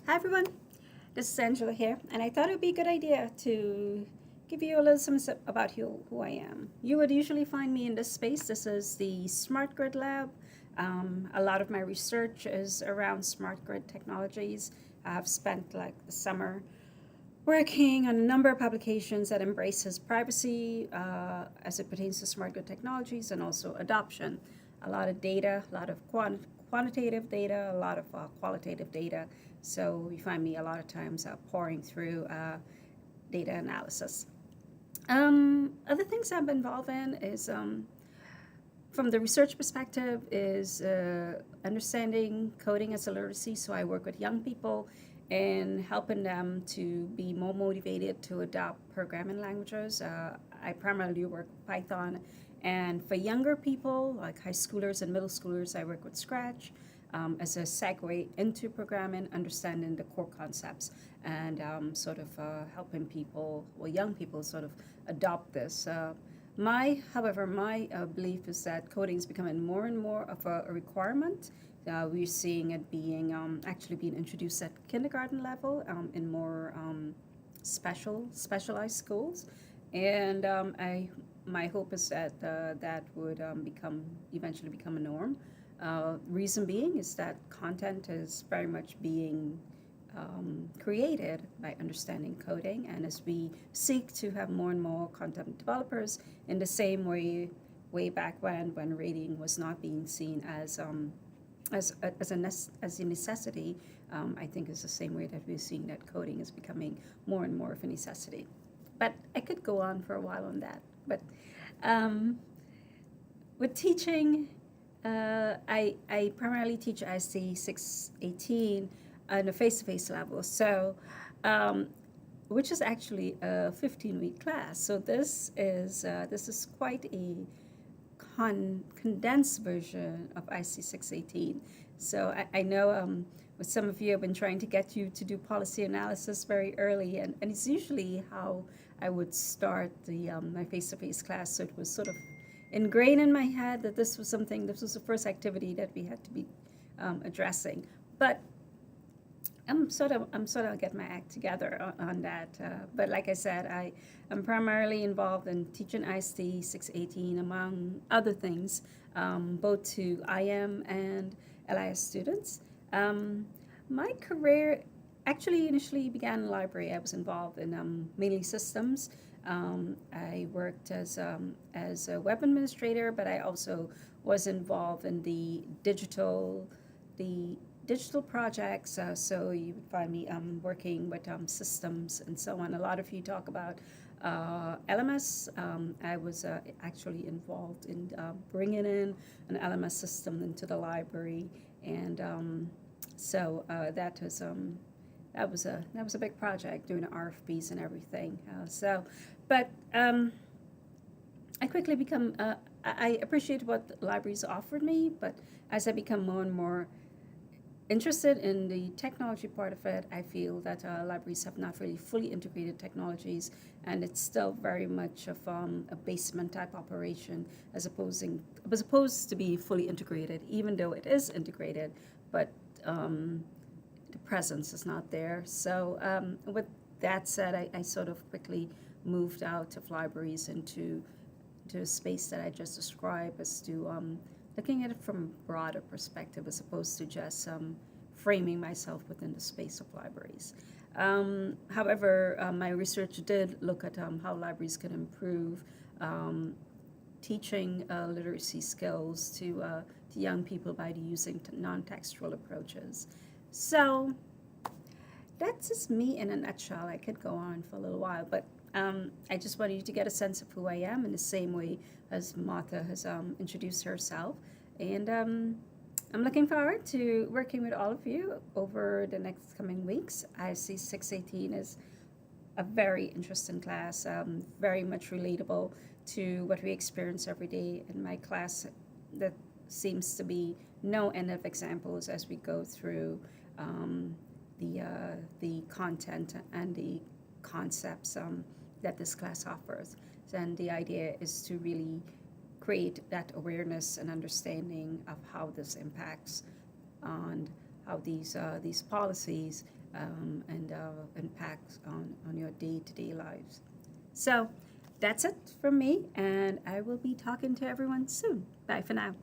Hi everyone, this is Angela here, and I thought it would be a good idea to give you a little something about who I am. You would usually find me in this space. This is the Smart Grid Lab. A lot of my research is around smart grid technologies. I've spent like the summer working on a number of publications that embraces privacy as it pertains to smart grid technologies and also adoption. A lot of data, a lot of quantitative data, a lot of qualitative data. So you find me a lot of times pouring through data analysis. Other things I've been involved in is from the research perspective is understanding coding as a literacy. So I work with young people and helping them to be more motivated to adopt programming languages. I primarily work with Python. And for younger people, like high schoolers and middle schoolers, I work with Scratch as a segue into programming, understanding the core concepts, and sort of helping people, or young people, sort of adopt this. However, my belief is that coding is becoming more and more of a requirement. We're seeing it being actually being introduced at kindergarten level in more specialized schools, and my hope is that that would eventually become a norm. Reason being is that content is very much being created by understanding coding, and as we seek to have more and more content developers in the same way back when reading was not being seen as a necessity, I think is the same way that we're seeing that coding is becoming more and more of a necessity. But I could go on for a while on that. But um, with teaching, I primarily teach IST618 on a face-to-face level. So, which is actually a 15-week class. So this is quite a condensed version of IC618. So I know with some of you, I've been trying to get you to do policy analysis very early, and it's usually how I would start my face-to-face class. So it was sort of ingrained in my head that this was the first activity that we had to be addressing. But I'm sort of get my act together on that. But like I said, I am primarily involved in teaching IST 618 among other things, both to IM and LIS students. My career actually initially began in the library. I was involved in mainly systems. I worked as a web administrator, but I also was involved in the digital projects. So you would find me working with systems and so on. A lot of you talk about LMS. I was actually involved in bringing in an LMS system into the library, and so that was a big project, doing the RFPs and everything. But I quickly become I appreciate what the libraries offered me, but as I become more and more interested in the technology part of it, I feel that libraries have not really fully integrated technologies, and it's still very much of a basement type operation as opposed to be fully integrated, even though it is integrated, but the presence is not there. So with that said, I sort of quickly moved out of libraries into a space that I just described as to looking at it from a broader perspective as opposed to just framing myself within the space of libraries. However, my research did look at how libraries can improve teaching literacy skills to young people by using non-textual approaches. So that's just me in a nutshell. I could go on for a little while, but I just wanted you to get a sense of who I am in the same way as Martha has introduced herself. And I'm looking forward to working with all of you over the next coming weeks. I see 618 is a very interesting class, very much relatable to what we experience every day in my class. That seems to be no end of examples as we go through the content and the concepts that this class offers. And the idea is to really create that awareness and understanding of how this impacts on how these policies and impacts on your day-to-day lives. So that's it from me, and I will be talking to everyone soon. Bye for now.